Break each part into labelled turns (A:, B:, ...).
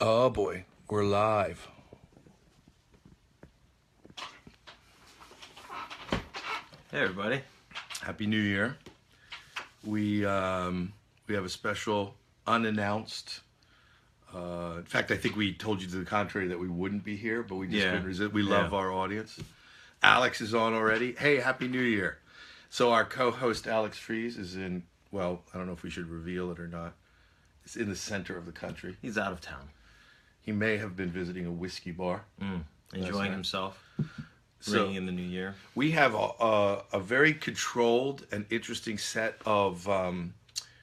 A: Oh boy, we're live.
B: Hey everybody.
A: Happy New Year. We have a special unannounced. In fact, I think we told you to the contrary that we wouldn't be here, but we just
B: Yeah.
A: couldn't resist. We
B: Yeah.
A: love our audience. Alex is on already. Hey, Happy New Year. So our co-host Alex Fries is in. Well, I don't know if we should reveal it or not. It's in the center of the country.
B: He's out of town.
A: He may have been visiting a whiskey bar.
B: Enjoying
A: nice.
B: himself.
A: So-
B: Ringing in the new year.
A: We have a very controlled and interesting set of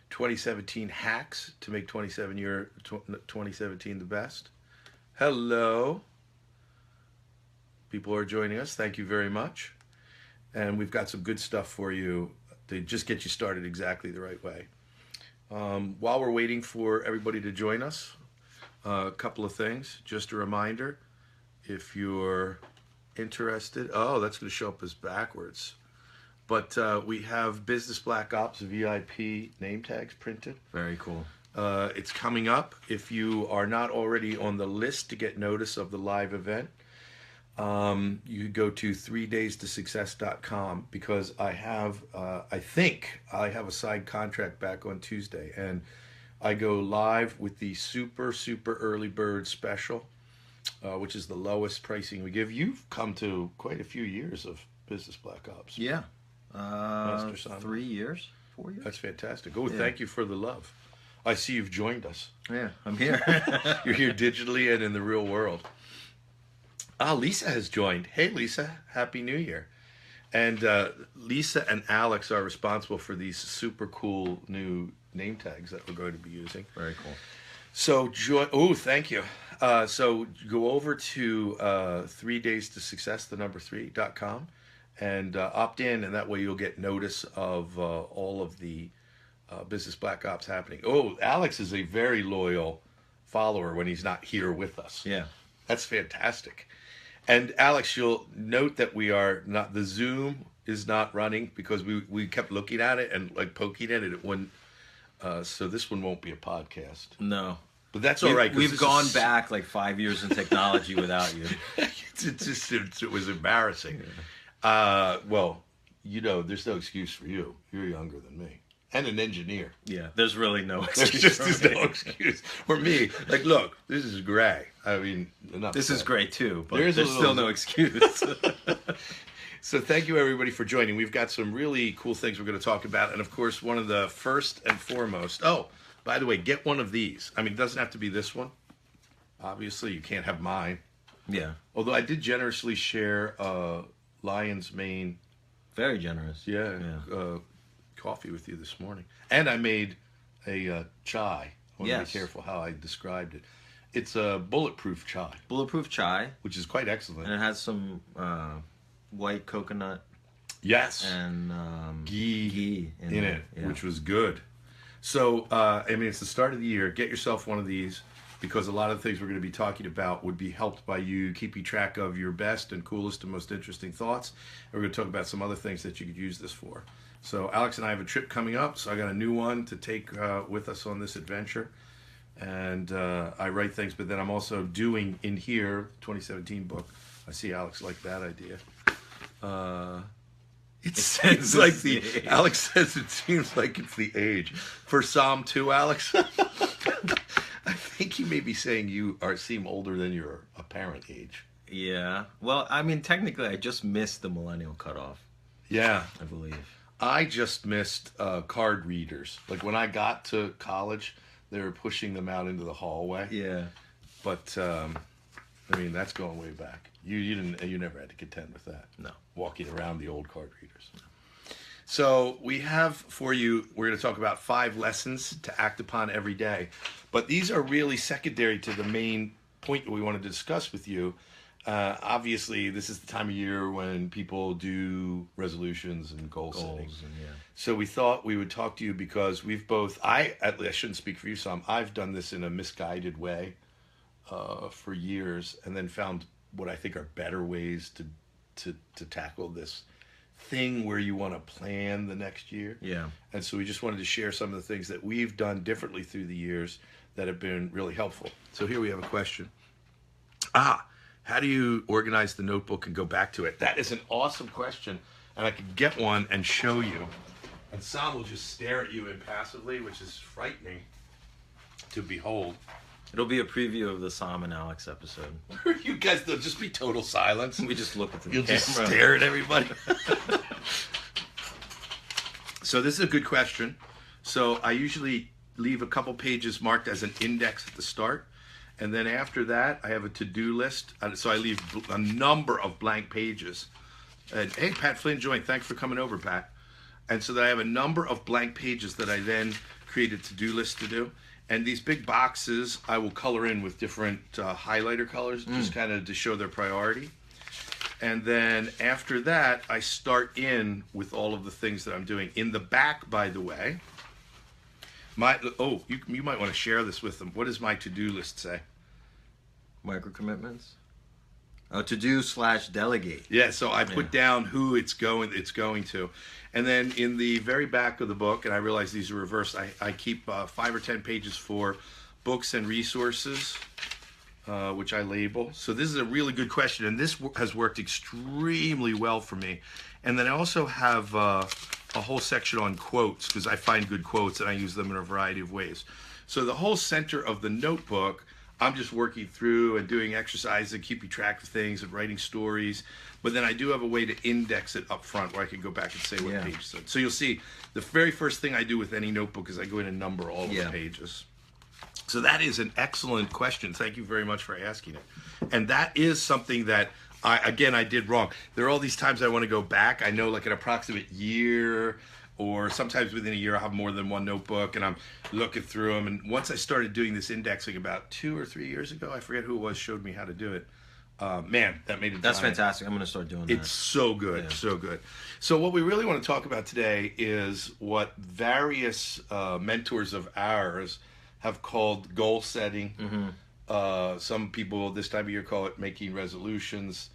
A: 2017 hacks to make 2017 the best. Hello. People are joining us. Thank you very much. And we've got some good stuff for you to just get you started exactly the right way. While we're waiting for everybody to join us, a couple of things. Just a reminder, if you're interested. Oh, that's going to show up as backwards. But we have Business Black Ops VIP name tags printed.
B: Very cool.
A: It's coming up. If you are not already on the list to get notice of the live event, you go to 3daystosuccess.com because I think I have a side contract back on Tuesday. And I go live with the super, super early bird special. Which is the lowest pricing we give. You've come to quite a few years of Business Black Ops.
B: Yeah.
A: Master Son.
B: 3 years? 4 years?
A: That's fantastic. Oh,
B: Yeah.
A: Thank you for the love. I see you've joined us.
B: Yeah, I'm here.
A: You're here digitally and in the real world. Lisa has joined. Hey, Lisa. Happy New Year. And Lisa and Alex are responsible for these super cool new name tags that we're going to be using.
B: Very cool.
A: So, thank you. So go over to 3daystosuccess, the number 3.com, and opt in, and that way you'll get notice of all of the Business Black Ops happening. Oh, Alex is a very loyal follower when he's not here with us.
B: Yeah.
A: That's fantastic. And Alex, you'll note that the Zoom is not running because we kept looking at it and like poking at it. It wouldn't. So this one won't be a podcast.
B: No.
A: But that's all right. 'Cause
B: We've
A: this
B: gone
A: is-
B: back like 5 years in technology without you.
A: it was embarrassing. Well, there's no excuse for you. You're younger than me. And an engineer.
B: Yeah. There's really no
A: There's
B: excuse.
A: just
B: for
A: there's
B: me.
A: no excuse. For me, like, look, this is gray. I mean, enough
B: This is
A: said.
B: great too, but
A: There's a
B: there's still
A: little-
B: no excuse.
A: So thank you, everybody, for joining. We've got some really cool things we're going to talk about. And, of course, one of the first and foremost... Oh, by the way, get one of these. I mean, it doesn't have to be this one. Obviously, you can't have mine.
B: Yeah.
A: Although I did generously share Lion's Mane
B: Very generous.
A: coffee with you this morning. And I made a chai. I want to
B: Yes.
A: be careful how I described it. It's a bulletproof chai,
B: Bulletproof chai,
A: which is quite excellent.
B: and it has some white coconut
A: Yes.
B: and
A: Ghee in it,
B: Yeah.
A: which was good. So, it's the start of the year. Get yourself one of these because a lot of the things we're going to be talking about would be helped by you keeping track of your best and coolest and most interesting thoughts. And we're going to talk about some other things that you could use this for. So, Alex and I have a trip coming up, so I got a new one to take with us on this adventure. And I write things, but then I'm also doing in here, 2017 book. I see Alex liked that idea. It seems like Alex says it seems like it's the age. For Psalm 2, Alex, I think you may be saying you seem older than your apparent age.
B: Yeah. Well, I mean, technically, I just missed the millennial cutoff,
A: Yeah.
B: I believe.
A: I just missed card readers. Like when I got to college, they were pushing them out into the hallway.
B: Yeah.
A: But, that's going way back. You never had to contend with that.
B: No.
A: Walking around the old card readers. So we have for you, we're going to talk about 5 lessons to act upon every day. But these are really secondary to the main point that we wanted to discuss with you. Obviously, this is the time of year when people do resolutions and goal setting.
B: Goals and
A: So we thought we would talk to you because we've both, I shouldn't speak for you, Sam. I've done this in a misguided way for years and then found what I think are better ways to tackle this thing where you want to plan the next year.
B: Yeah.
A: And so we just wanted to share some of the things that we've done differently through the years that have been really helpful. So here we have a question. How do you organize the notebook and go back to it? That is an awesome question, and I could get one and show you. And Sam will just stare at you impassively, which is frightening to behold.
B: It'll be a preview of the Sam and Alex episode.
A: You guys, there'll just be total silence.
B: We just look at the
A: You'll
B: camera.
A: just stare at everybody. So this is a good question. So I usually leave a couple pages marked as an index at the start. And then after that, I have a to-do list. So I leave a number of blank pages. And hey, Pat Flynn joined. Thanks for coming over, Pat. And so that I have a number of blank pages that I then create a to-do list to do. And these big boxes, I will color in with different highlighter colors, just kind of to show their priority. And then after that, I start in with all of the things that I'm doing. In the back, by the way, you might want to share this with them. What does my to-do list say?
B: Micro commitments. To do/delegate.
A: Yeah, so I put down who it's going to. And then in the very back of the book, and I realize these are reversed, I keep 5 or 10 pages for books and resources, which I label. So this is a really good question, and this has worked extremely well for me. And then I also have a whole section on quotes, because I find good quotes and I use them in a variety of ways. So the whole center of the notebook, I'm just working through and doing exercises and keeping track of things and writing stories. But then I do have a way to index it up front where I can go back and say what page. So you'll see the very first thing I do with any notebook is I go in and number all of the pages. So that is an excellent question. Thank you very much for asking it. And that is something that I did wrong. There are all these times I want to go back. I know like an approximate year, or sometimes within a year I'll have more than one notebook and I'm looking through them. And once I started doing this indexing about 2 or 3 years ago, I forget who it was, showed me how to do it. Man, that made it.
B: That's fantastic. I'm going to start doing that.
A: It's so good, so good. So what we really want to talk about today is what various mentors of ours have called goal setting. Some people this time of year call it making resolutions.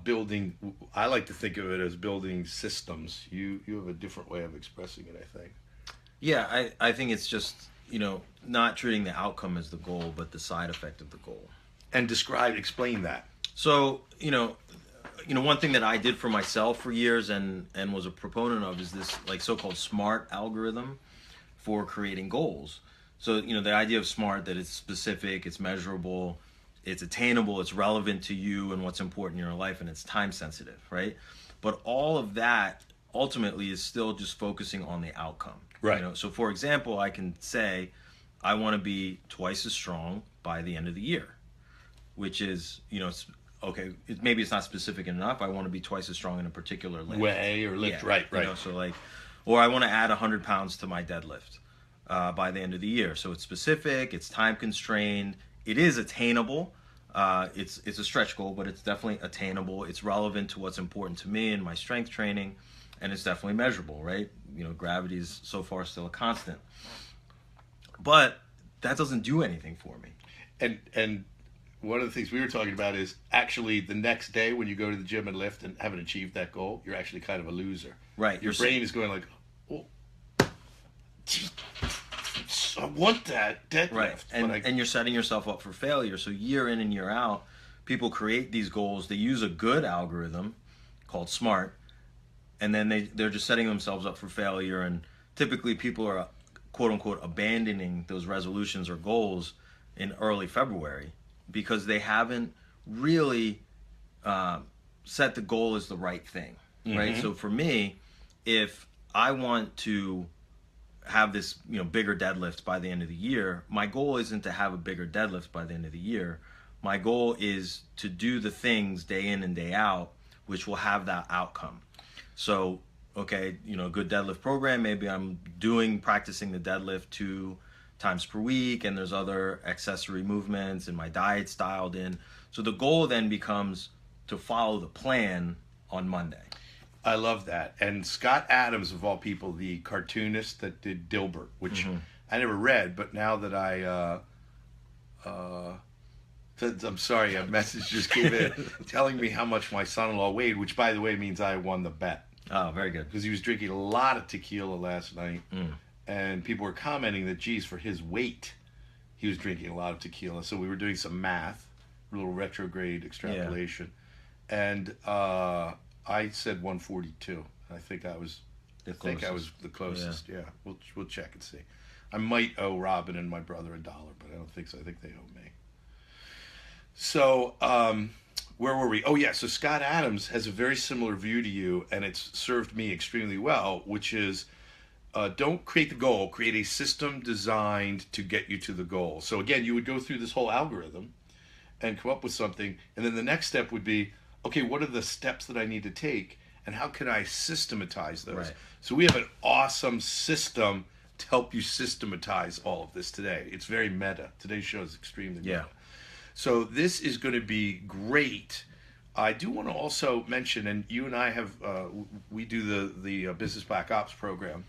A: Building, I like to think of it as building systems. You have a different way of expressing it, I think.
B: Yeah, I think it's just, not treating the outcome as the goal, but the side effect of the goal.
A: And explain that.
B: So, one thing that I did for myself for years and was a proponent of is this like so-called SMART algorithm for creating goals. So, the idea of SMART, that it's specific, it's measurable, it's attainable, it's relevant to you and what's important in your life, and it's time sensitive, right? But all of that ultimately is still just focusing on the outcome.
A: Right.
B: So for example, I can say, I want to be twice as strong by the end of the year, which is, okay, maybe it's not specific enough. I want to be twice as strong in a particular lift.
A: Way or lift, right.
B: Or I want to add 100 pounds to my deadlift by the end of the year. So it's specific, it's time constrained, it is attainable. It's a stretch goal, but it's definitely attainable. It's relevant to what's important to me and my strength training, and it's definitely measurable, right? Gravity is so far still a constant. But that doesn't do anything for me.
A: And one of the things we were talking about is actually the next day when you go to the gym and lift and haven't achieved that goal, you're actually kind of a loser.
B: Right.
A: Your brain is going like, oh, gee, I want that deadlift.
B: Right. And you're setting yourself up for failure. So year in and year out, people create these goals. They use a good algorithm called SMART, and then they're just setting themselves up for failure. And typically people are, quote unquote, abandoning those resolutions or goals in early February because they haven't really set the goal as the right thing, right? So for me, if I want to have this, bigger deadlift by the end of the year, my goal isn't to have a bigger deadlift by the end of the year. My goal is to do the things day in and day out, which will have that outcome. So, okay, good deadlift program, maybe I'm practicing the deadlift 2 times per week, and there's other accessory movements, and my diet's dialed in. So the goal then becomes to follow the plan on Monday.
A: I love that. And Scott Adams, of all people, the cartoonist that did Dilbert, which I never read, but now that I'm sorry, a message just came in telling me how much my son-in-law weighed, which, by the way, means I won the bet.
B: Oh, very good.
A: Because he was drinking a lot of tequila last night, and people were commenting that, geez, for his weight, he was drinking a lot of tequila. So we were doing some math, a little retrograde extrapolation, and I said 142. I think I was the closest. Yeah, we'll check and see. I might owe Robin and my brother $1, but I don't think so. I think they owe me. So, where were we? Oh, yeah. So Scott Adams has a very similar view to you, and it's served me extremely well, which is don't create the goal, create a system designed to get you to the goal. So, again, you would go through this whole algorithm and come up with something, and then the next step would be, okay, what are the steps that I need to take, and how can I systematize those?
B: Right.
A: So we have an awesome system to help you systematize all of this today. It's very meta. Today's show is extremely meta. So this is going to be great. I do want to also mention, and you and I have, we do the Business Black Ops program,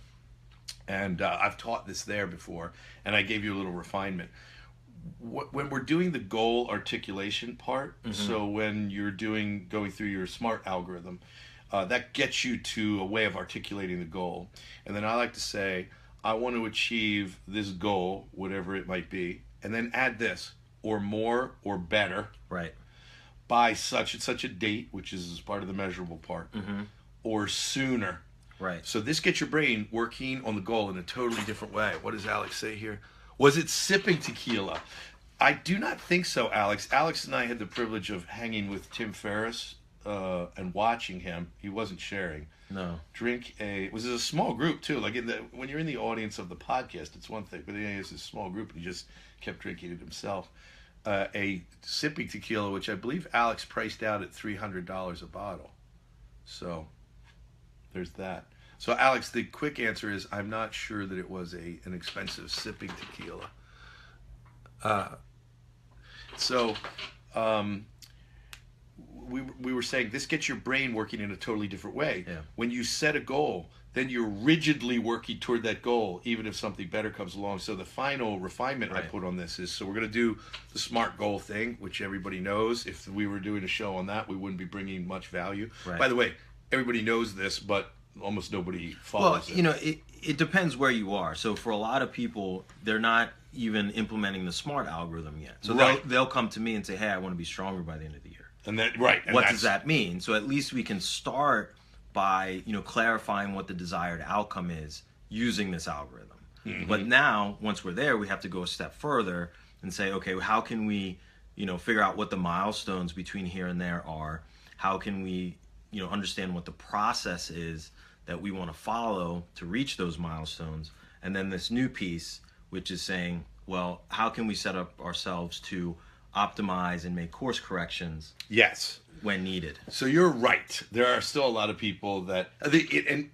A: and I've taught this there before, and I gave you a little refinement. When we're doing the goal articulation part, so when you're going through your SMART algorithm, that gets you to a way of articulating the goal. And then I like to say, I want to achieve this goal, whatever it might be, and then add this, or more, or better,
B: Right.
A: by such and such a date, which is part of the measurable part, or sooner.
B: Right.
A: So this gets your brain working on the goal in a totally different way. What does Alex say here? Was it sipping tequila? I do not think so, Alex. Alex and I had the privilege of hanging with Tim Ferriss and watching him. He wasn't sharing.
B: No.
A: It was a small group too. Like when you're in the audience of the podcast, it's one thing, but it's a small group, and he just kept drinking it himself. A sipping tequila, which I believe Alex priced out at $300 a bottle. So there's that. So Alex, the quick answer is I'm not sure that it was an expensive sipping tequila. We were saying this gets your brain working in a totally different way.
B: Yeah.
A: When you set a goal, then you're rigidly working toward that goal, even if something better comes along. So the final refinement I put on this is, so we're going to do the SMART goal thing, which everybody knows. If we were doing a show on that, we wouldn't be bringing much value.
B: Right.
A: By the way, everybody knows this, but almost nobody follows it.
B: Well, you know, it depends where you are. So for a lot of people, they're not even implementing the SMART algorithm yet. So they'll come to me and say, hey, I want to be stronger by the end of the year.
A: And then, right. And
B: what does that mean? So at least we can start by, clarifying what the desired outcome is using this algorithm. But now, once we're there, we have to go a step further and say, okay, how can we, figure out what the milestones between here and there are? How can we, understand what the process is that we want to follow to reach those milestones? And then this new piece, which is saying, well, how can we set up ourselves to optimize and make course corrections?
A: Yes.
B: When needed.
A: So you're right. There are still a lot of people that,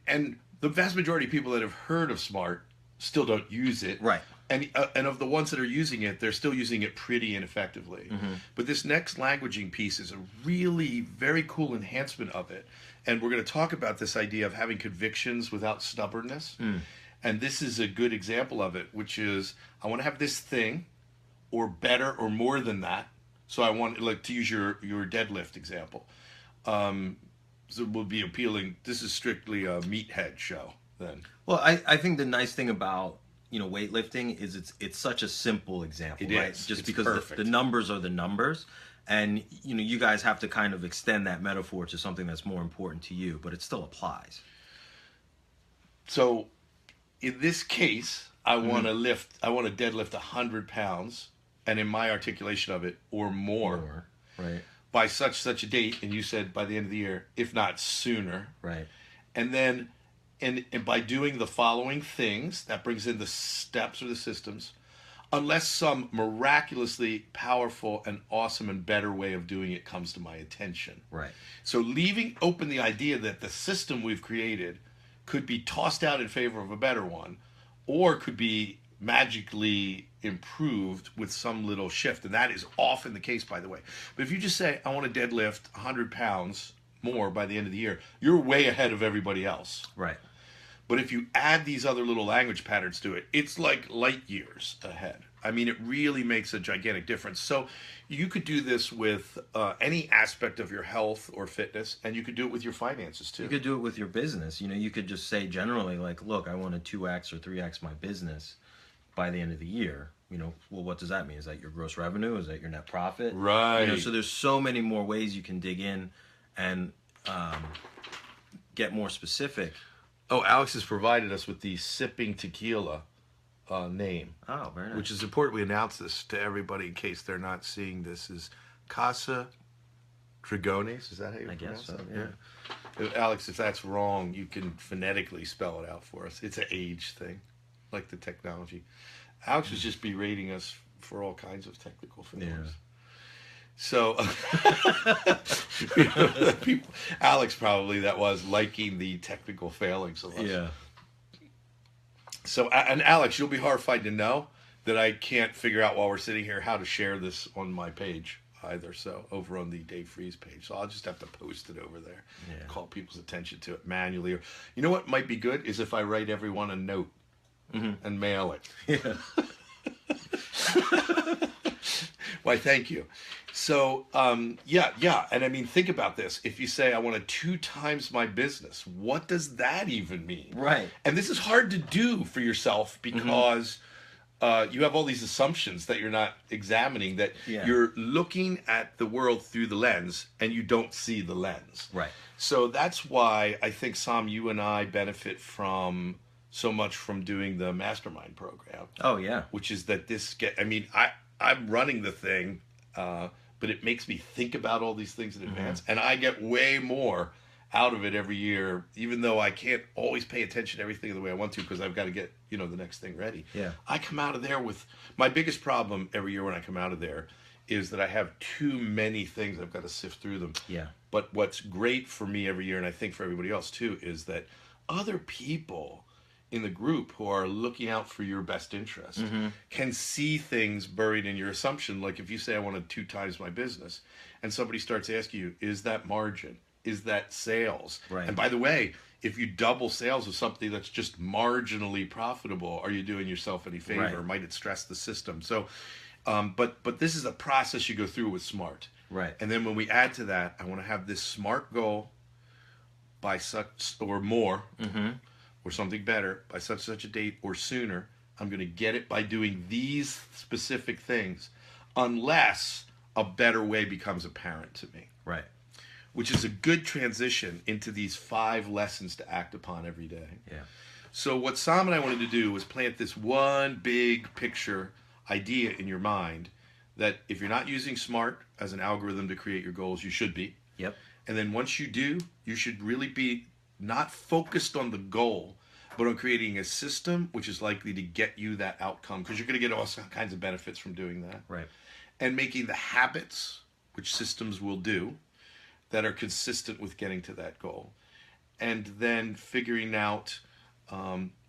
A: and the vast majority of people that have heard of SMART still don't use it.
B: Right.
A: And of the ones that are using it, they're still using it pretty ineffectively. But this next languaging piece is a really very cool enhancement of it. And we're going to talk about this idea of having convictions without stubbornness. And this is a good example of it, which is I want to have this thing, or better or more than that. So I want, like, to use your deadlift example. So it will be appealing. This is strictly a meathead show then.
B: Well, I think the nice thing about, weightlifting is it's such a simple example, right?
A: Is.
B: Just
A: it's
B: because the numbers are the numbers. And, you guys have to kind of extend that metaphor to something that's more important to you, but it still applies.
A: So in this case, I want to deadlift 100 pounds. And in my articulation of it, or more,
B: right,
A: by such a date, and you said by the end of the year, if not sooner,
B: right,
A: and then, and by doing the following things, that brings in the steps or the systems, unless some miraculously powerful and awesome and better way of doing it comes to my attention.
B: right.
A: So leaving open the idea that the system we've created could be tossed out in favor of a better one, or could be magically improved with some little shift, and that is often the case, by the way. But if you just say, I want to deadlift 100 pounds more by the end of the year, you're way ahead of everybody else.
B: Right.
A: But if you add these other little language patterns to it, it's like light years ahead. I mean, it really makes a gigantic difference. So you could do this with any aspect of your health or fitness, and you could do it with your finances too.
B: You could do it with your business. You could just say generally, like, look, I want to 2x or 3x my business by the end of the year. well, what does that mean? Is that your gross revenue? Is that your net profit?
A: Right.
B: So there's so many more ways you can dig in and get more specific.
A: Oh, Alex has provided us with the Sipping Tequila name.
B: Oh, very nice.
A: Which is important. We announce this to everybody in case they're not seeing this. Is Casa Dragones? Is that how you pronounce
B: guess so,
A: it? Yeah. Alex, if that's wrong, you can phonetically spell it out for us. It's an age thing, like the technology. Alex was just berating us for all kinds of technical failures.
B: Yeah.
A: So, people, Alex probably that was liking the technical failings of us.
B: Yeah.
A: So, and Alex, you'll be horrified to know that I can't figure out while we're sitting here how to share this on my page either. So, over on the Dave Freeze page. So, I'll just have to post it over there.
B: Yeah.
A: Call people's attention to it manually. Or, you know what might be good is if I write everyone a note and mail it.
B: Yeah.
A: Why, thank you. So, yeah. And I mean, think about this. If you say, I want to 2 times my business, what does that even mean?
B: Right.
A: And this is hard to do for yourself because you have all these assumptions that you're not examining, that you're looking at the world through the lens and you don't see the lens.
B: Right.
A: So that's why I think, Sam, you and I benefit from so much from doing the mastermind program.
B: Oh, yeah.
A: Which is that I'm running the thing, but it makes me think about all these things in advance, and I get way more out of it every year, even though I can't always pay attention to everything the way I want to because I've got to get the next thing ready.
B: Yeah.
A: I come out of there with my biggest problem every year when I come out of there is that I have too many things. I've got to sift through them.
B: Yeah.
A: But what's great for me every year, and I think for everybody else too, is that other people in the group who are looking out for your best interest can see things buried in your assumption. Like if you say, I want to 2 times my business, and somebody starts asking you, is that margin? Is that sales?
B: Right.
A: And by the way, if you double sales of something that's just marginally profitable, are you doing yourself any favor?
B: Right.
A: Might it stress the system? So, but this is a process you go through with SMART.
B: Right.
A: And then when we add to that, I want to have this SMART goal by such or more, or something better by such a date or sooner. I'm going to get it by doing these specific things, unless a better way becomes apparent to me.
B: Right.
A: Which is a good transition into these 5 lessons to act upon every day.
B: Yeah.
A: So what Sam and I wanted to do was plant this one big picture idea in your mind that if you're not using SMART as an algorithm to create your goals, you should be.
B: Yep.
A: And then once you do, you should really be not focused on the goal, but on creating a system which is likely to get you that outcome, because you're going to get all kinds of benefits from doing that.
B: Right.
A: And making the habits, which systems will do, that are consistent with getting to that goal. And then figuring out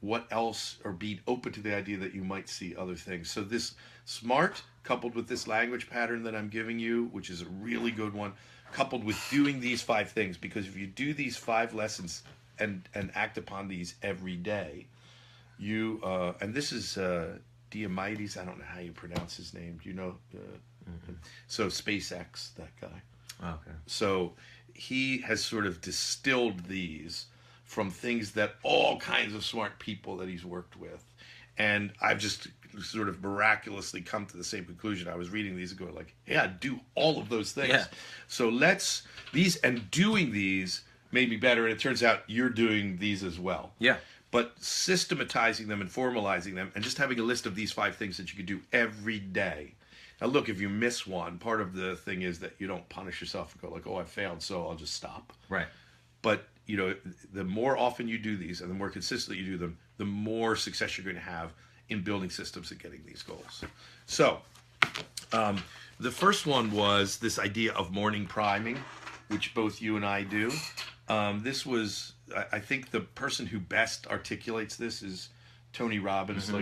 A: what else, or being open to the idea that you might see other things. So this SMART, coupled with this language pattern that I'm giving you, which is a really good one, coupled with doing these 5 things, because if you do these 5 lessons and act upon these every day, you, and this is Diomedes, I don't know how you pronounce his name. Do you know? So SpaceX, that guy.
B: Okay.
A: So he has sort of distilled these from things that all kinds of smart people that he's worked with. And I've just sort of miraculously come to the same conclusion. I was reading these and going like, yeah, do all of those things.
B: Yeah.
A: So doing these made me better. And it turns out you're doing these as well.
B: Yeah.
A: But systematizing them and formalizing them and just having a list of these 5 things that you can do every day. Now, look, if you miss one, part of the thing is that you don't punish yourself and go like, oh, I failed, so I'll just stop.
B: Right.
A: But, the more often you do these and the more consistently you do them, the more success you're going to have in building systems and getting these goals. So, the first one was this idea of morning priming, which both you and I do. This was, I think the person who best articulates this is Tony Robbins,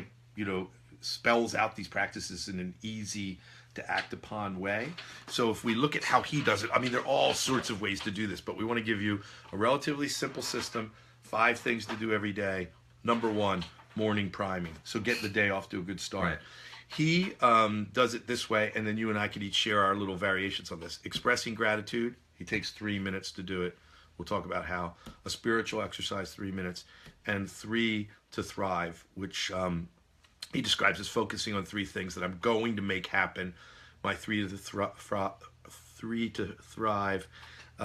A: spells out these practices in an easy to act upon way. So if we look at how he does it, I mean, there are all sorts of ways to do this, but we want to give you a relatively simple system, 5 things to do every day. Number 1, morning priming. So get the day off to a good start.
B: Right.
A: He does it this way, and then you and I could each share our little variations on this. Expressing gratitude, he takes 3 minutes to do it. We'll talk about how. A spiritual exercise, 3 minutes. And 3 to thrive, which he describes as focusing on three things that I'm going to make happen. My three to thrive.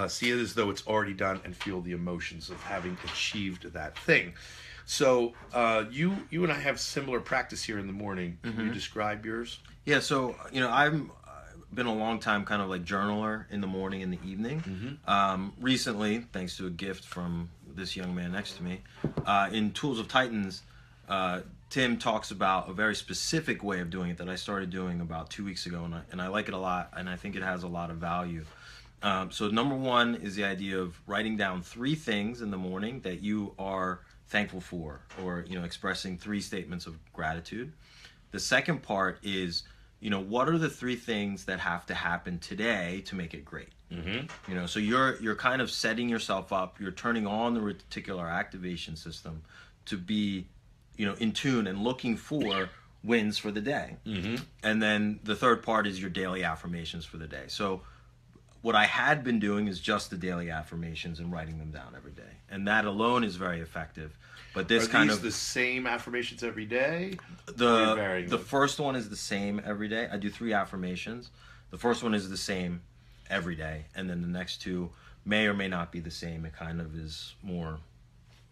A: See it as though it's already done and feel the emotions of having achieved that thing. So you and I have similar practice here in the morning. Can you describe yours?
B: Yeah, so I'm been a long time kind of like journaler in the morning and the evening. Recently, thanks to a gift from this young man next to me, in Tools of Titans, Tim talks about a very specific way of doing it that I started doing about 2 weeks ago, and I like it a lot, and I think it has a lot of value. So number one is the idea of writing down 3 things in the morning that you are thankful for, or expressing 3 statements of gratitude. The second part is, what are the 3 things that have to happen today to make it great? So you're kind of setting yourself up. You're turning on the reticular activation system to be, in tune and looking for wins for the day. And then the third part is your daily affirmations for the day. So what I had been doing is just the daily affirmations and writing them down every day, and that alone is very effective. But this
A: Are these the same affirmations every day?
B: The first one is the same every day. I do 3 affirmations. The first one is the same every day, and then the next 2 may or may not be the same. It kind of is more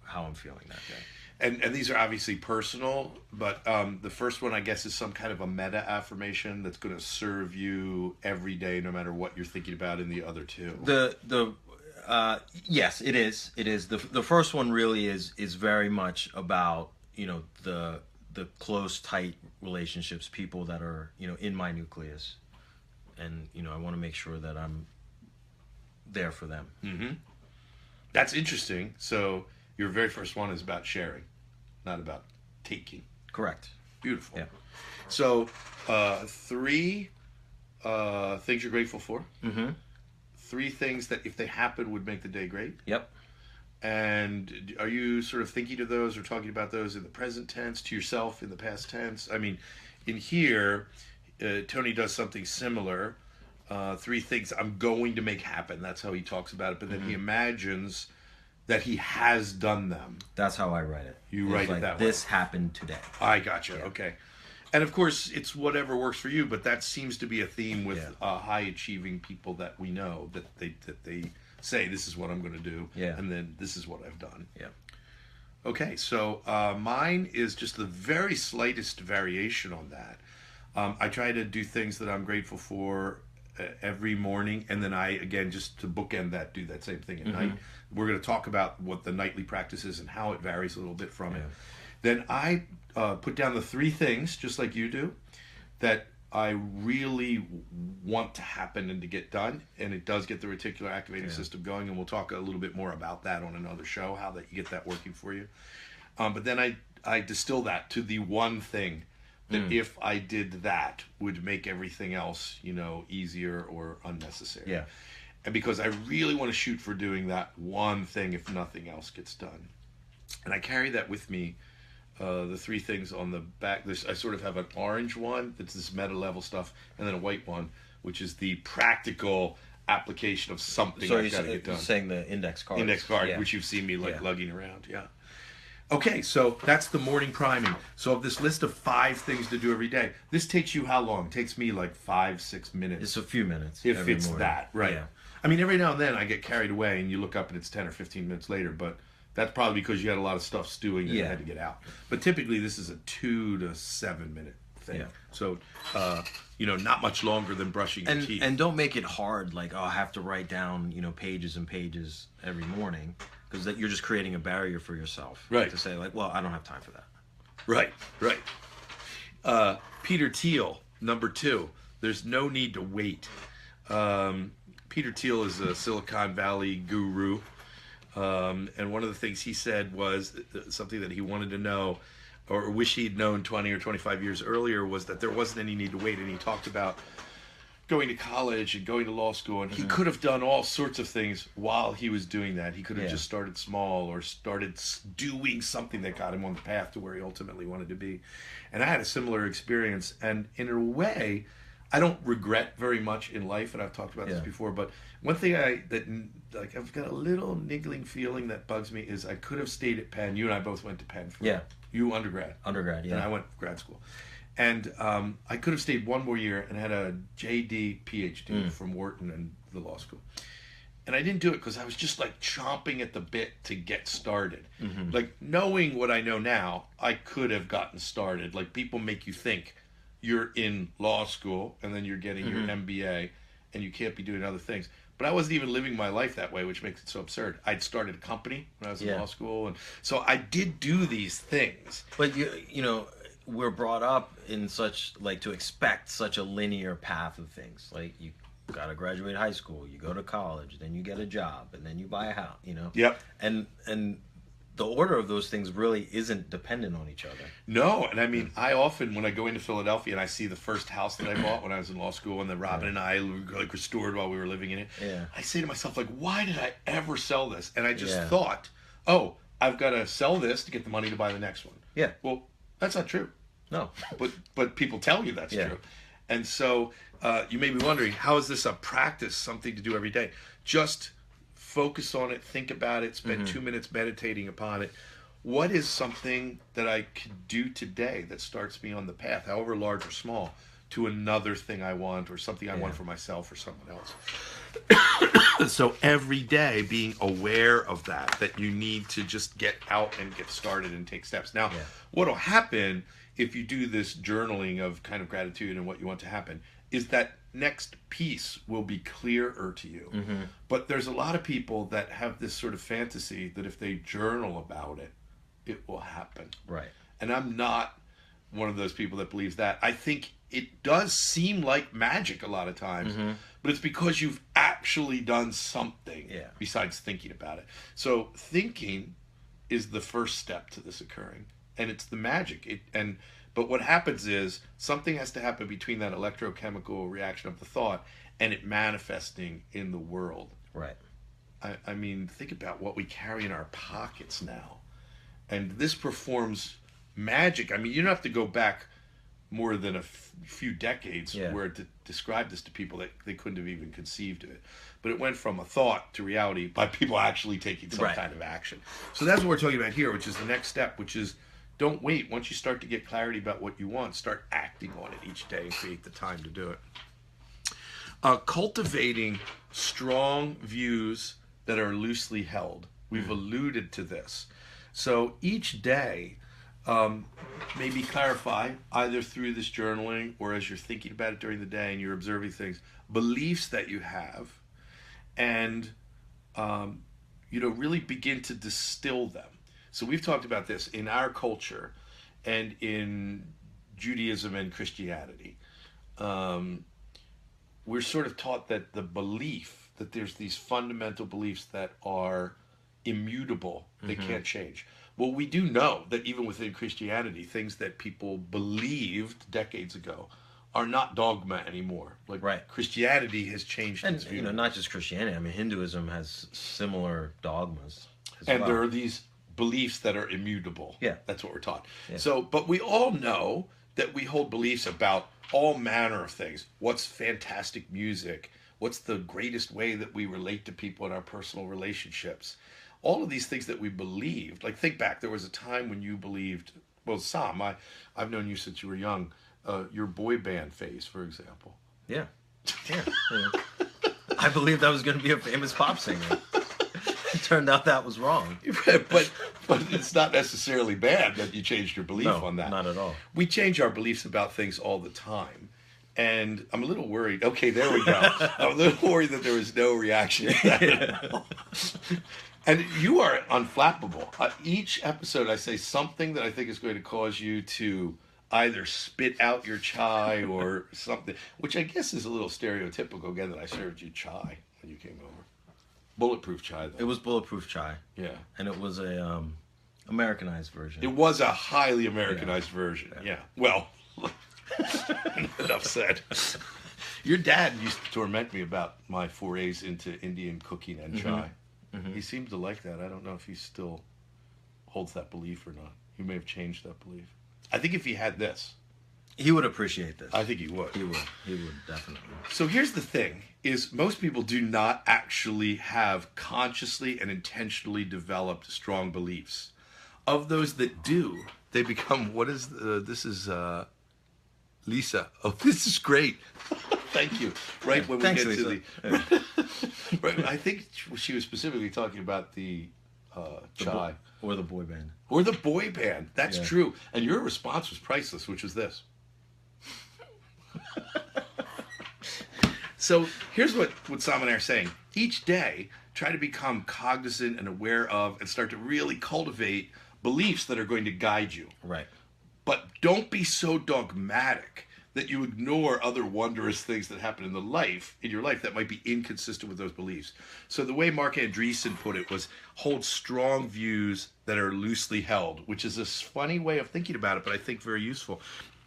B: how I'm feeling that day.
A: And these are obviously personal, but the first one, I guess, is some kind of a meta affirmation that's going to serve you every day, no matter what you're thinking about in the other 2.
B: Yes, it is. It is. The first one really is very much about the close, tight relationships, people that are in my nucleus, and I want to make sure that I'm there for them.
A: That's interesting. So your very first one is about sharing, not about taking.
B: Correct.
A: Beautiful.
B: Yeah.
A: So 3 things you're grateful for. 3 things that, if they happen, would make the day great.
B: Yep.
A: And are you sort of thinking of those or talking about those in the present tense, to yourself in the past tense? I mean, in here, Tony does something similar. 3 things I'm going to make happen. That's how he talks about it. But then he imagines that he has done them.
B: That's how I write it.
A: You write it that way.
B: This happened today.
A: I gotcha. Yeah. Okay. And of course, it's whatever works for you, but that seems to be a theme with high achieving people that we know, that they say, this is what I'm going to do, and then this is what I've done.
B: Yeah.
A: Okay, so mine is just the very slightest variation on that. I try to do things that I'm grateful for every morning, and then I, again, just to bookend that, do that same thing at night. We're going to talk about what the nightly practice is and how it varies a little bit from it. Then I put down the 3 things, just like you do, that I really want to happen and to get done, and it does get the reticular activating system going, and we'll talk a little bit more about that on another show, how that you get that working for you. But then I distill that to the one thing that if I did that would make everything else, easier or unnecessary.
B: Yeah.
A: And because I really want to shoot for doing that one thing if nothing else gets done. And I carry that with me. The 3 things on the back. I sort of have an orange one that's this meta level stuff, and then a white one, which is the practical application of something I've got to get done.
B: Saying the index card.
A: Index card, which you've seen me lugging around. Yeah. Okay, so that's the morning priming. So of this list of 5 things to do every day, this takes you how long? It takes me like 5-6 minutes.
B: It's a few minutes.
A: If it's morning. That, right.
B: Yeah.
A: I mean, every now and then I get carried away and you look up and it's 10 or 15 minutes later, but that's probably because you had a lot of stuff stewing that you had to get out. But typically this is a 2 to 7 minute thing. Yeah. So, not much longer than brushing your teeth.
B: And don't make it hard, like, I have to write down, pages and pages every morning, because you're just creating a barrier for yourself.
A: Right.
B: To say, like, well, I don't have time for that.
A: Right. Peter Thiel, number 2, there's no need to wait. Peter Thiel is a Silicon Valley guru. And one of the things he said was something that he wanted to know, or wish he'd known 20 or 25 years earlier, was that there wasn't any need to wait. And he talked about going to college and going to law school, and he could have done all sorts of things while he was doing that. He could have just started small or started doing something that got him on the path to where he ultimately wanted to be. And I had a similar experience, and in a way, I don't regret very much in life, and I've talked about this
B: Yeah.
A: before. But one thing like I've got a little niggling feeling that bugs me is I could have stayed at Penn. You and I both went to Penn.
B: Yeah.
A: You undergrad.
B: Undergrad,
A: And I
B: yeah.
A: went grad school. And I could have stayed one more year and had a JD PhD from Wharton and the law school. And I didn't do it because I was just like chomping at the bit to get started. Like knowing what I know now, I could have gotten started. Like people make you think you're in law school and then you're getting your MBA and you can't be doing other things. But I wasn't even living my life that way, which makes it so absurd. I'd started a company when I was in
B: Yeah.
A: law school, and so I did do these things.
B: But you know, we're brought up in such like to expect such a linear path of things. Like you got to graduate high school, you go to college, then you get a job, and then you buy a house. You know.
A: Yep.
B: And the order of those things really isn't dependent on each other.
A: No, and I mean, I often, when I go into Philadelphia and I see the first house that I bought when I was in law school and that Robin and I like restored while we were living in it,
B: Yeah.
A: I say to myself, like, why did I ever sell this? And I just
B: Yeah.
A: thought, oh, I've got to sell this to get the money to buy the next one.
B: Yeah.
A: Well, that's not true.
B: No.
A: But people tell you that's
B: Yeah.
A: true. And so you may be wondering, how is this a practice, something to do every day? Just focus on it, think about it, spend 2 minutes meditating upon it. What is something that I could do today that starts me on the path, however large or small, to another thing I want or something I want for myself or someone else? So every day being aware of that you need to just get out and get started and take steps. Now, what'll happen if you do this journaling of kind of gratitude and what you want to happen is that next piece will be clearer to you. But there's a lot of people that have this sort of fantasy that if they journal about it, it will happen.
B: Right.
A: And I'm not one of those people that believes that. I think it does seem like magic a lot of times, but it's because you've actually done something besides thinking about it. So thinking is the first step to this occurring, and it's the magic. But what happens is something has to happen between that electrochemical reaction of the thought and it manifesting in the world.
B: Right.
A: I mean, think about what we carry in our pockets now. And this performs magic. I mean, you don't have to go back more than a few decades where to describe this to people that they couldn't have even conceived of it. But it went from a thought to reality by people actually taking some kind of action. So that's what we're talking about here, which is the next step, which is don't wait. Once you start to get clarity about what you want, start acting on it each day and create the time to do it. Cultivating strong views that are loosely held. We've alluded to this. So each day, maybe clarify, either through this journaling or as you're thinking about it during the day and you're observing things, beliefs that you have, and really begin to distill them. So we've talked about this in our culture and in Judaism and Christianity. We're sort of taught that the belief that there's these fundamental beliefs that are immutable, they can't change. Well, we do know that even within Christianity, things that people believed decades ago are not dogma anymore. Like Christianity has changed its view.
B: And not just Christianity. I mean, Hinduism has similar dogmas as
A: and
B: well.
A: there are these beliefs that are immutable.
B: Yeah.
A: That's what we're taught.
B: Yeah.
A: So, but we all know that we hold beliefs about all manner of things. What's fantastic music? What's the greatest way that we relate to people in our personal relationships? All of these things that we believed, like think back, there was a time when you believed, well, Sam, I've known you since you were young, your boy band phase, for example.
B: Yeah. I believed I was going to be a famous pop singer. It turned out that was wrong.
A: but it's not necessarily bad that you changed your belief on that.
B: Not at all.
A: We change our beliefs about things all the time. And I'm a little worried. Okay, there we go. I'm a little worried that there was no reaction to that at all. And you are unflappable. Each episode I say something that I think is going to cause you to either spit out your chai or something, which I guess is a little stereotypical, again, that I served you chai when you came over. Bulletproof chai, though.
B: It was bulletproof chai.
A: Yeah.
B: And it was a Americanized version.
A: It was a highly Americanized version. Yeah. Well, enough said. Your dad used to torment me about my forays into Indian cooking and chai. He seems to like that. I don't know if he still holds that belief or not. He may have changed that belief. I think if he had this,
B: He would appreciate this.
A: I think he would.
B: He would definitely.
A: So here's the thing, is most people do not actually have consciously and intentionally developed strong beliefs. Of those that do, they become, this is Lisa. Oh, this is great. Thank you. Right when we
B: Thanks,
A: get
B: Lisa.
A: to the... Right, I think she was specifically talking about the chai.
B: Or the boy band.
A: Or the boy band. That's
B: Yeah.
A: true. And your response was priceless, which was this. So here's what Sam and I are saying. Each day, try to become cognizant and aware of and start to really cultivate beliefs that are going to guide you.
B: Right.
A: But don't be so dogmatic that you ignore other wondrous things that happen in your life that might be inconsistent with those beliefs. So the way Mark Andreessen put it was hold strong views that are loosely held, which is a funny way of thinking about it, but I think very useful.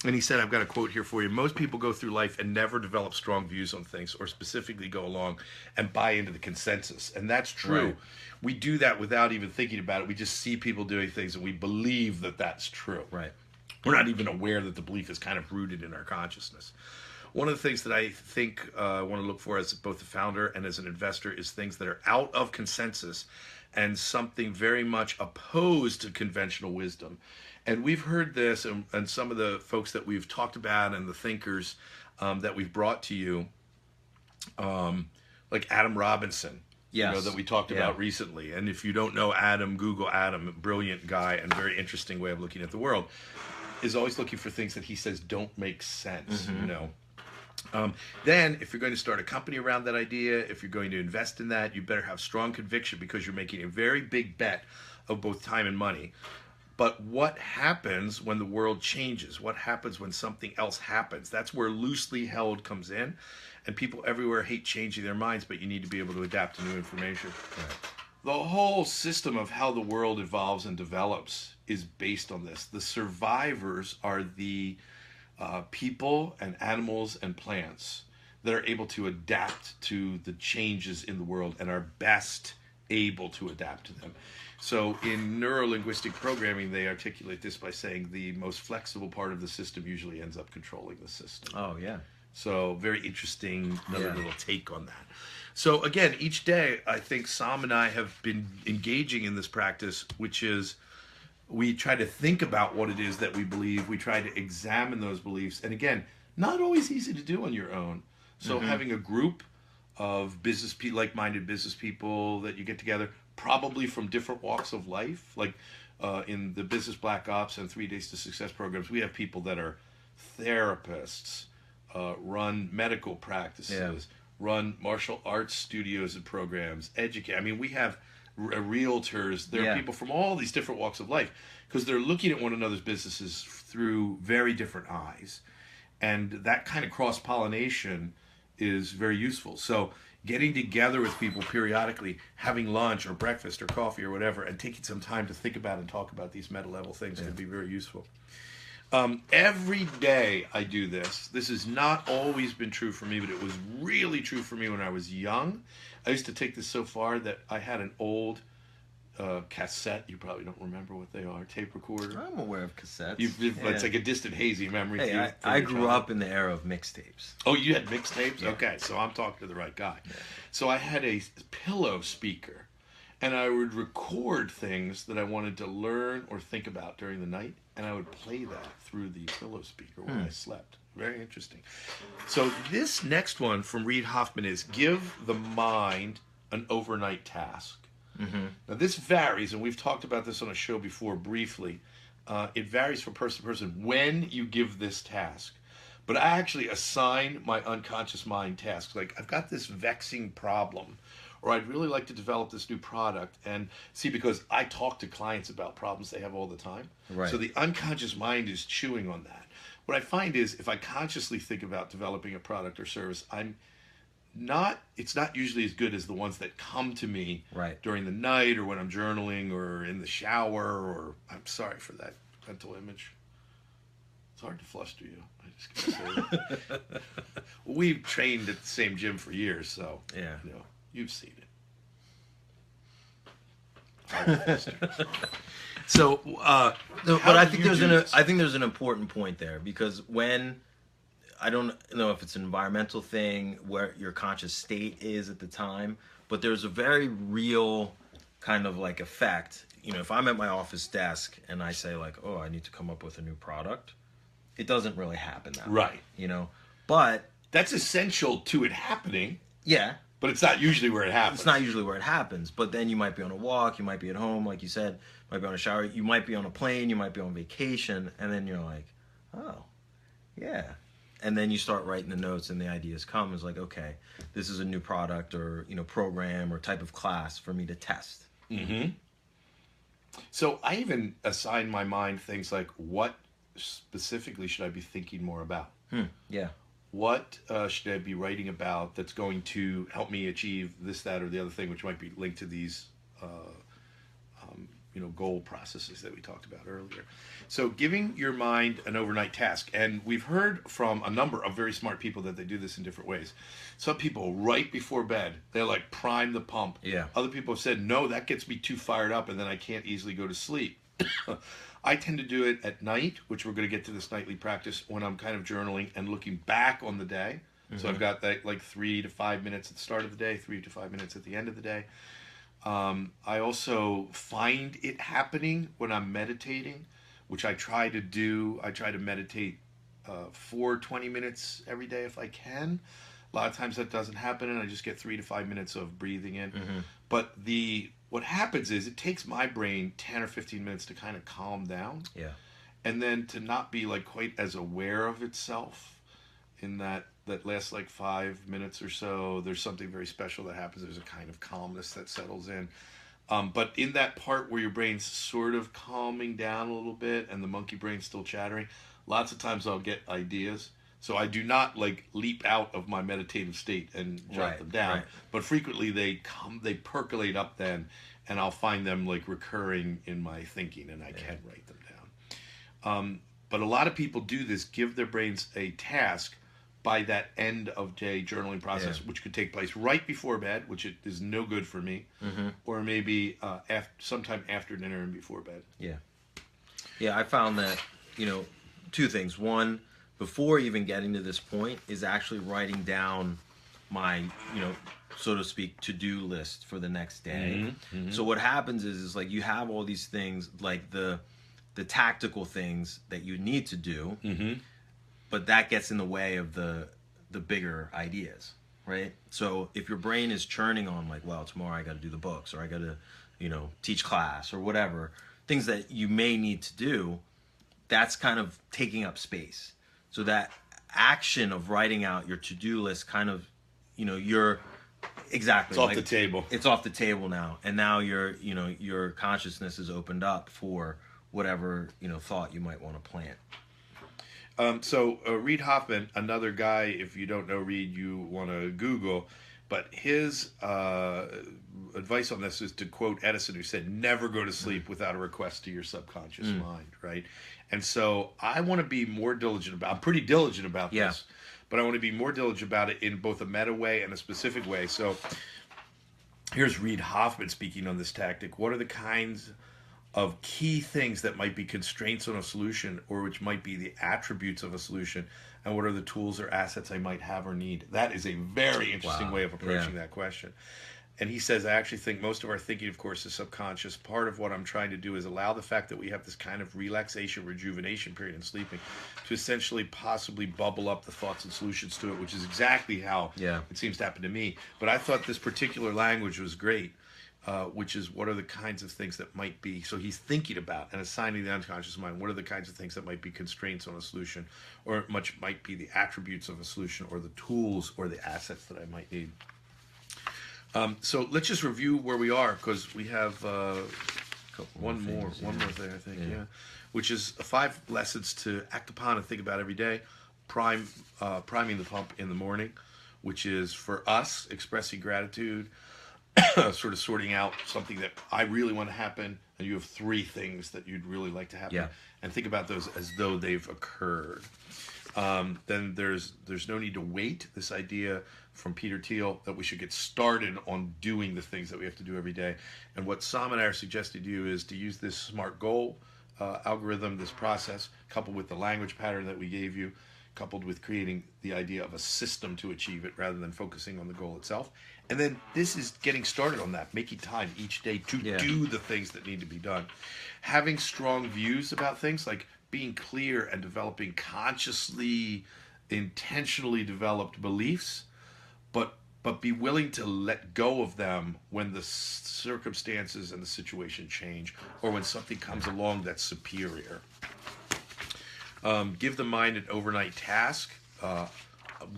A: And he said, I've got a quote here for you. Most people go through life and never develop strong views on things or specifically go along and buy into the consensus. And that's true.
B: Right.
A: We do that without even thinking about it. We just see people doing things and we believe that that's true.
B: Right.
A: We're not even aware that the belief is kind of rooted in our consciousness. One of the things that I think I want to look for as both a founder and as an investor is things that are out of consensus and something very much opposed to conventional wisdom. And we've heard this, and some of the folks that we've talked about and the thinkers that we've brought to you, like Adam Robinson,
B: Yes.
A: that we talked about recently. And if you don't know Adam, Google Adam, brilliant guy and very interesting way of looking at the world, is always looking for things that he says don't make sense, Then, if you're going to start a company around that idea, if you're going to invest in that, you better have strong conviction because you're making a very big bet of both time and money. But what happens when the world changes? What happens when something else happens? That's where loosely held comes in. And people everywhere hate changing their minds, but you need to be able to adapt to new information.
B: Right.
A: The whole system of how the world evolves and develops is based on this. The survivors are the people and animals and plants that are able to adapt to the changes in the world and are best able to adapt to them. So in neuro-linguistic programming, they articulate this by saying the most flexible part of the system usually ends up controlling the system.
B: Oh, yeah.
A: So very interesting, another little take on that. So again, each day, I think Sam and I have been engaging in this practice, which is we try to think about what it is that we believe. We try to examine those beliefs. And again, not always easy to do on your own. So having a group of like-minded business people that you get together, probably from different walks of life, like in the Business Black Ops and 3 Days to Success programs, we have people that are therapists, run medical practices, run martial arts studios and programs, educate. I mean, we have realtors. There are people from all these different walks of life because they're looking at one another's businesses through very different eyes. And that kind of cross-pollination is very useful. So getting together with people periodically, having lunch or breakfast or coffee or whatever, and taking some time to think about and talk about these meta-level things can be very useful. Every day I do this. This has not always been true for me, but it was really true for me when I was young. I used to take this so far that I had an old cassette. You probably don't remember what they are. Tape recorder.
B: I'm aware of cassettes.
A: It's like a distant, hazy memory.
B: Hey, I grew up in the era of mixtapes.
A: Oh, you had mixtapes?
B: Yeah.
A: Okay, so I'm talking to the right guy. Yeah. So I had a pillow speaker, and I would record things that I wanted to learn or think about during the night, and I would play that through the pillow speaker when I slept. Very interesting. So this next one from Reid Hoffman is give the mind an overnight task. Now this varies, and we've talked about this on a show before briefly. It varies from person to person when you give this task. But I actually assign my unconscious mind tasks. Like, I've got this vexing problem, or I'd really like to develop this new product. And see, because I talk to clients about problems they have all the time.
B: Right.
A: So the unconscious mind is chewing on that. What I find is if I consciously think about developing a product or service, it's not usually as good as the ones that come to me during the night or when I'm journaling or in the shower, or I'm sorry for that mental image. It's hard to fluster you. I just gotta say that. We've trained at the same gym for years, so you've seen it. Hard to fluster. So,
B: No,
A: how
B: but I
A: do
B: think
A: you do this?
B: I think there's an important point there, because when I don't know if it's an environmental thing where your conscious state is at the time, but there's a very real kind of like effect. You know, if I'm at my office desk and I say like, "Oh, I need to come up with a new product," it doesn't really happen that way,
A: Right.
B: you know. But
A: That's essential to it happening,
B: yeah,
A: but it's not usually where it happens.
B: it's not usually where it happens. But then you might be on a walk, you might be at home, like you said, might be on a shower, you might be on a plane, you might be on vacation, and then you're like, "Oh, yeah." And then you start writing the notes and the ideas come. It's like, okay, this is a new product or, you know, program or type of class for me to test.
A: So I even assign my mind things like, what specifically should I be thinking more about?
B: Yeah.
A: What should I be writing about that's going to help me achieve this, that, or the other thing, which might be linked to these, goal processes that we talked about earlier. So giving your mind an overnight task, and we've heard from a number of very smart people that they do this in different ways. Some people right before bed, they're like prime the pump.
B: Yeah.
A: Other people have said, no, that gets me too fired up and then I can't easily go to sleep. I tend to do it at night, which we're going to get to this nightly practice, when I'm kind of journaling and looking back on the day. So I've got that like 3 to 5 minutes at the start of the day, 3 to 5 minutes at the end of the day. I also find it happening when I'm meditating, which I try to do. I try to meditate for 20 minutes every day if I can. A lot of times that doesn't happen, and I just get 3 to 5 minutes of breathing in. But what happens is it takes my brain 10 or 15 minutes to kind of calm down,
B: Yeah.
A: and then to not be like quite as aware of itself in that lasts like 5 minutes or so. There's something very special that happens. There's a kind of calmness that settles in. But in that part where your brain's sort of calming down a little bit and the monkey brain's still chattering, lots of times I'll get ideas. So I do not like leap out of my meditative state and jot
B: Right,
A: them down.
B: right.
A: But frequently they percolate up then, and I'll find them like recurring in my thinking, and I can write them down. But a lot of people do this, give their brains a task by that end of day journaling process, which could take place right before bed, which it is no good for me, or maybe sometime after dinner and before bed.
B: Yeah. Yeah, I found that, you know, two things. One, before even getting to this point, is actually writing down my, you know, so to speak, to-do list for the next day. So what happens is like you have all these things, like the tactical things that you need to do, but that gets in the way of the bigger ideas, right? So if your brain is churning on like, well, tomorrow I got to do the books, or I got to, you know, teach class or whatever, things that you may need to do, that's kind of taking up space. So that action of writing out your to-do list kind of, you know, exactly.
A: It's off the table.
B: It's off the table now. And now your consciousness is opened up for whatever, you know, thought you might want to plant.
A: So Reid Hoffman, another guy, if you don't know Reid, you want to Google, but his advice on this is to quote Edison, who said, never go to sleep without a request to your subconscious mind, right? And so I want to be more diligent I'm pretty diligent about this, but I want to be more diligent about it in both a meta way and a specific way. So here's Reid Hoffman speaking on this tactic. What are the kinds of key things that might be constraints on a solution, or which might be the attributes of a solution, and what are the tools or assets I might have or need? That is a very interesting way of approaching that question. And he says, I actually think most of our thinking, of course, is subconscious. Part of what I'm trying to do is allow the fact that we have this kind of relaxation, rejuvenation period in sleeping to essentially possibly bubble up the thoughts and solutions to it, which is exactly how it seems to happen to me. But I thought this particular language was great. Which is, what are the kinds of things that might be, so he's thinking about and assigning the unconscious mind, what are the kinds of things that might be constraints on a solution, or much might be the attributes of a solution, or the tools or the assets that I might need. So let's just review where we are, because we have one more thing, I think, which is 5 lessons to act upon and think about every day. Priming the pump in the morning, which is for us expressing gratitude, sort of sorting out something that I really want to happen, and you have 3 things that you'd really like to happen, and think about those as though they've occurred. then there's no need to wait. This idea from Peter Thiel that we should get started on doing the things that we have to do every day. And what Sam and I are suggesting to you is to use this SMART goal algorithm, this process, coupled with the language pattern that we gave you, coupled with creating the idea of a system to achieve it rather than focusing on the goal itself. And then this is getting started on that, making time each day to do the things that need to be done. Having strong views about things, like being clear and developing consciously, intentionally developed beliefs, but be willing to let go of them when the circumstances and the situation change, or when something comes along that's superior. Give the mind an overnight task. I'm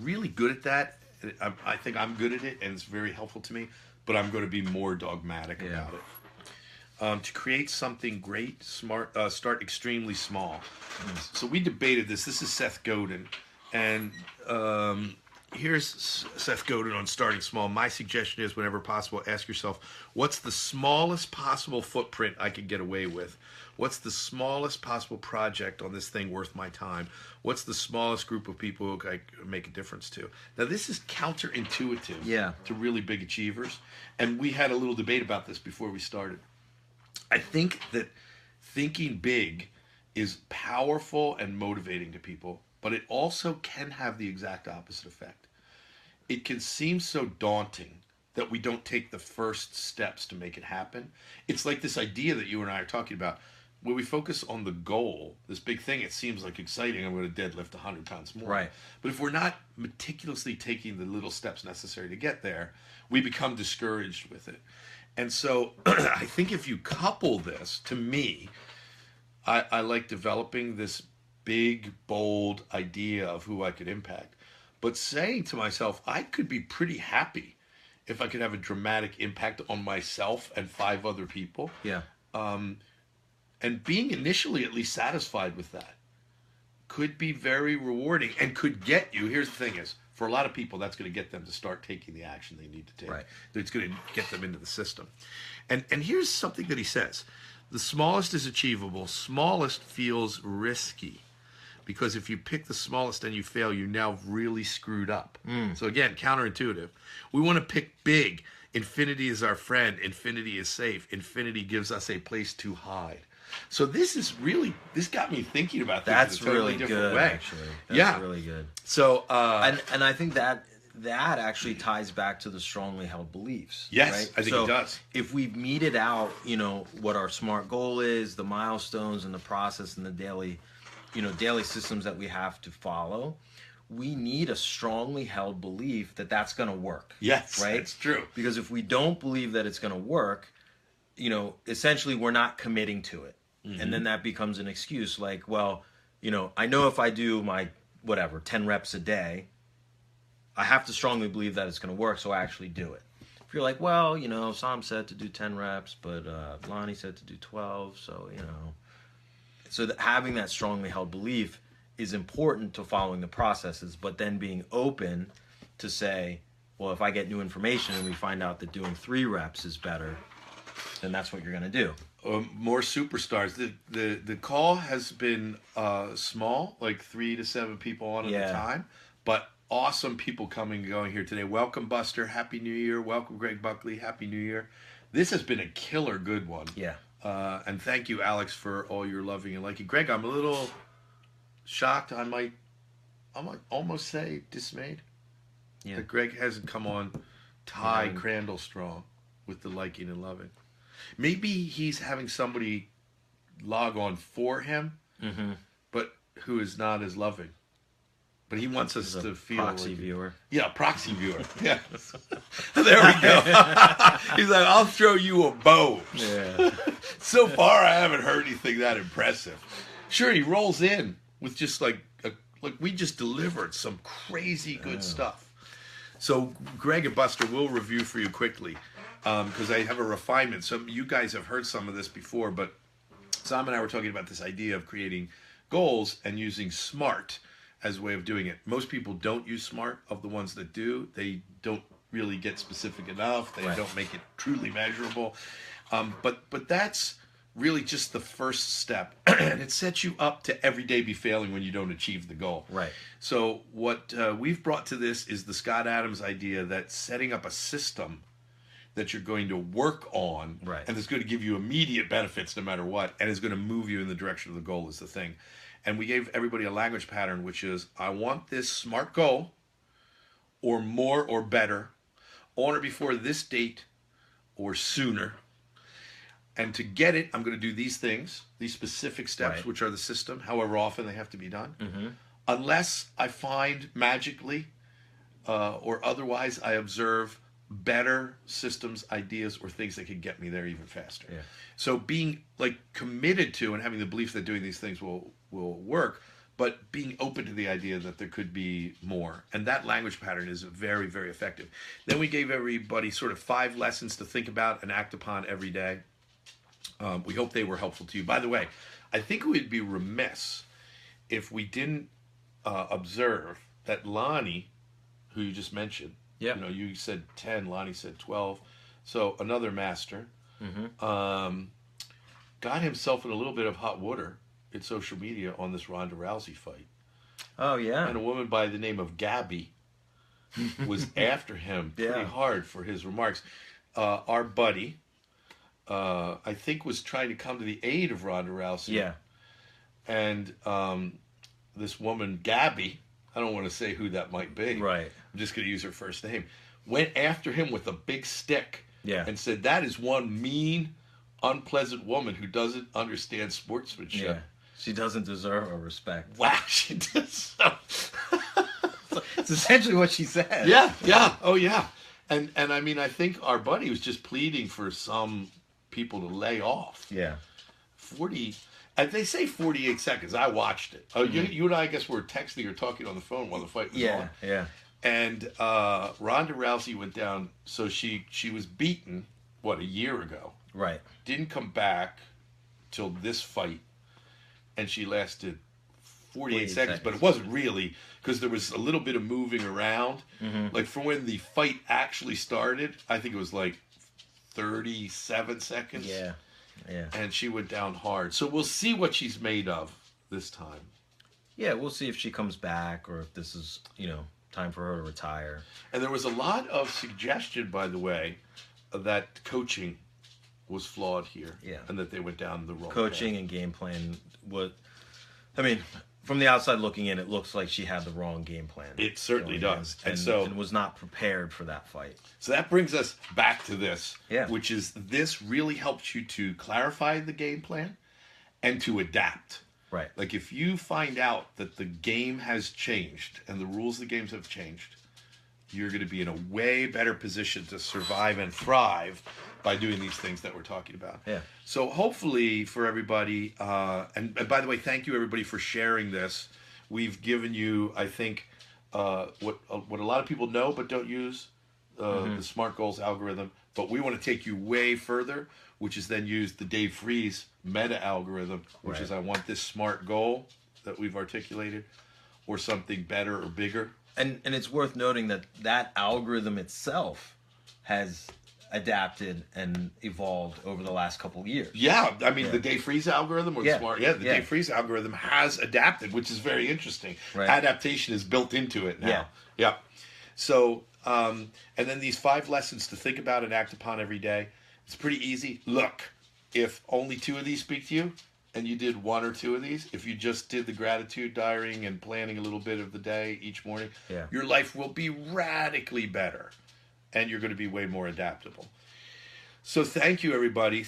A: really good at that. I think I'm good at it, and it's very helpful to me, but I'm going to be more dogmatic about it. To create something great, start extremely small. So we debated this. This is Seth Godin. And here's Seth Godin on starting small. My suggestion is, whenever possible, ask yourself, what's the smallest possible footprint I could get away with? What's the smallest possible project on this thing worth my time? What's the smallest group of people who I can make a difference to? Now, this is counterintuitive to really big achievers. And we had a little debate about this before we started. I think that thinking big is powerful and motivating to people, but it also can have the exact opposite effect. It can seem so daunting that we don't take the first steps to make it happen. It's like this idea that you and I are talking about. When we focus on the goal, this big thing, it seems like exciting. I'm going to deadlift 100 pounds more.
B: Right.
A: But if we're not meticulously taking the little steps necessary to get there, we become discouraged with it. And so I think if you couple this, to me, I like developing this big, bold idea of who I could impact. But saying to myself, I could be pretty happy if I could have a dramatic impact on myself and 5 other people.
B: Yeah.
A: And being initially at least satisfied with that could be very rewarding and could get you. Here's the thing is, for a lot of people, that's going to get them to start taking the action they need to take.
B: Right.
A: It's going to get them into the system. And here's something that he says. The smallest is achievable. Smallest feels risky. Because if you pick the smallest and you fail, you now really screwed up. So again, counterintuitive. We want to pick big. Infinity is our friend. Infinity is safe. Infinity gives us a place to hide. So this got me thinking about things
B: That's
A: in a totally
B: really
A: different
B: good,
A: way.
B: actually. That's really good.
A: So
B: and I think that actually ties back to the strongly held beliefs.
A: Yes,
B: right?
A: I think it does.
B: If we've meted out, what our SMART goal is, the milestones and the process and the daily systems that we have to follow, we need a strongly held belief that that's going to work.
A: Yes,
B: right?
A: That's true.
B: Because if we don't believe that it's going to work, essentially we're not committing to it. Mm-hmm. And then that becomes an excuse like, well, I know if I do my 10 reps a day, I have to strongly believe that it's going to work, so I actually do it. If you're like, well, Sam said to do 10 reps, but Lonnie said to do 12, so, So having that strongly held belief is important to following the processes, but then being open to say, well, if I get new information and we find out that doing 3 reps is better, then that's what you're going to do.
A: More superstars. The call has been small, like 3 to 7 people on at a time, but awesome people coming and going here today. Welcome, Buster. Happy New Year. Welcome, Greg Buckley. Happy New Year. This has been a killer good one.
B: Yeah.
A: And thank you, Alex, for all your loving and liking. Greg, I'm a little shocked. I might almost say dismayed that Greg hasn't come on Ty Crandall strong with the liking and loving. Maybe he's having somebody log on for him, but who is not as loving. But he wants us to feel
B: proxy
A: like
B: viewer.
A: Yeah, proxy viewer. Yeah. There we go. He's like, I'll throw you a bone.
B: Yeah.
A: So far, I haven't heard anything that impressive. Sure, he rolls in with just like we just delivered some crazy good stuff. So Greg and Buster will review for you quickly because I have a refinement. Some you guys have heard some of this before, but Sam and I were talking about this idea of creating goals and using SMART as a way of doing it. Most people don't use SMART. Of the ones that do, they don't really get specific enough. They don't make it truly measurable. But that's really just the first step. And it sets you up to every day be failing when you don't achieve the goal.
B: Right.
A: So what we've brought to this is the Scott Adams idea that setting up a system that you're going to work on,
B: Right.
A: and that's going to give you immediate benefits no matter what, and is going to move you in the direction of the goal is the thing. And we gave everybody a language pattern, which is, I want this SMART goal, or more or better, on or before this date, or sooner. And to get it, I'm going to do these things, these specific steps,
B: Right.
A: which are the system, however often they have to be done.
B: Mm-hmm.
A: Unless I find magically or otherwise I observe better systems, ideas, or things that can get me there even faster.
B: Yeah.
A: So being like committed to and having the belief that doing these things will work, but being open to the idea that there could be more. And that language pattern is very, very effective. Then we gave everybody sort of 5 lessons to think about and act upon every day. We hope they were helpful to you. By the way, I think we'd be remiss if we didn't observe that Lonnie, who you just mentioned,
B: Yeah.
A: you know, you said 10, Lonnie said 12, so another master, got himself in a little bit of hot water in social media on this Ronda Rousey fight.
B: Oh yeah.
A: And a woman by the name of Gabby was after him pretty
B: Yeah.
A: hard for his remarks. Our buddy, I think, was trying to come to the aid of Ronda Rousey.
B: Yeah.
A: And this woman, Gabby, I don't want to say who that might be.
B: Right.
A: I'm just going to use her first name. Went after him with a big stick.
B: Yeah.
A: And said, that is one mean, unpleasant woman who doesn't understand sportsmanship.
B: Yeah. She doesn't deserve our respect.
A: Wow, she did so.
B: It's essentially what she said.
A: Yeah. Oh, yeah. And I mean, I think our buddy was just pleading for some people to lay off.
B: Yeah.
A: 40, they say 48 seconds. I watched it. You and I guess were texting or talking on the phone while the fight was on.
B: Yeah.
A: And Ronda Rousey went down. So she was beaten, a year ago.
B: Right.
A: Didn't come back till this fight. And she lasted 48 seconds. But it wasn't really, because there was a little bit of moving around.
B: Mm-hmm.
A: Like from when the fight actually started, I think it was like 37 seconds.
B: Yeah. Yeah.
A: And she went down hard. So we'll see what she's made of this time.
B: Yeah, we'll see if she comes back or if this is, time for her to retire.
A: And there was a lot of suggestion, by the way, that coaching was flawed here.
B: Yeah.
A: And that they went down the wrong
B: Coaching
A: path.
B: and game plan from the outside looking in, it looks like she had the wrong game plan.
A: It certainly
B: going
A: does.
B: in,
A: And
B: and was not prepared for that fight.
A: So that brings us back to this,
B: Yeah.
A: which is this really helps you to clarify the game plan and to adapt.
B: Right.
A: Like if you find out that the game has changed and the rules of the games have changed, you're going to be in a way better position to survive and thrive by doing these things that we're talking about.
B: Yeah.
A: So hopefully for everybody, and by the way, thank you everybody for sharing this. We've given you, I think, what a lot of people know but don't use, the SMART Goals algorithm. But we want to take you way further, which is then use the Dave Freeze meta algorithm, which is I want this SMART goal that we've articulated, or something better or bigger.
B: And it's worth noting that algorithm itself has adapted and evolved over the last couple of years.
A: Yeah, I mean the Dave Freeze algorithm or the SMART. Yeah, the
B: Yeah.
A: Dave Freeze algorithm has adapted, which is very interesting.
B: Right.
A: Adaptation is built into it now. Yeah. So, and then these 5 lessons to think about and act upon every day. It's pretty easy. Look, if only 2 of these speak to you, and you did 1 or 2 of these, if you just did the gratitude diarying and planning a little bit of the day each morning, your life will be radically better, and you're going to be way more adaptable. So thank you, everybody.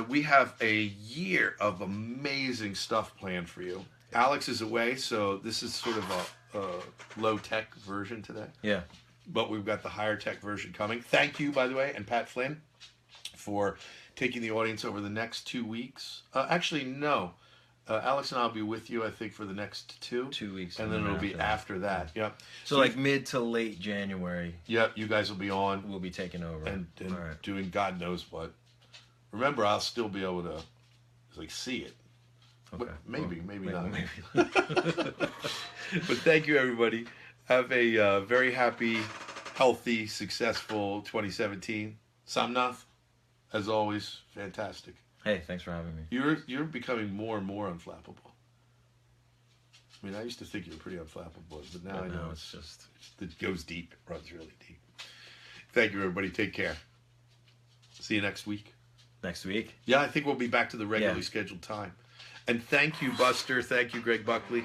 A: We have a year of amazing stuff planned for you. Alex is away, so this is sort of a low-tech version today.
B: Yeah.
A: But we've got the higher-tech version coming. Thank you, by the way, and Pat Flynn for taking the audience over the next 2 weeks. Actually, no. Alex and I will be with you, I think, for the next 2.
B: 2 weeks.
A: And then it'll be after that. Yep.
B: So like mid to late January.
A: Yep, you guys will be on.
B: We'll be taking over.
A: And
B: All right.
A: doing God knows what. Remember, I'll still be able to see it.
B: Okay.
A: But maybe not.
B: Maybe.
A: But thank you, everybody. Have a very happy, healthy, successful 2017. Samnath, as always, fantastic.
B: Hey, thanks for having me.
A: You're becoming more and more unflappable. I mean, I used to think you were pretty unflappable, but now I know
B: it's just...
A: it goes deep. It runs really deep. Thank you, everybody. Take care. See you next week.
B: Next week?
A: Yeah, I think we'll be back to the regularly scheduled time. And thank you, Buster. Thank you, Greg Buckley.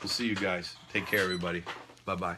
A: We'll see you guys. Take care, everybody. Bye-bye.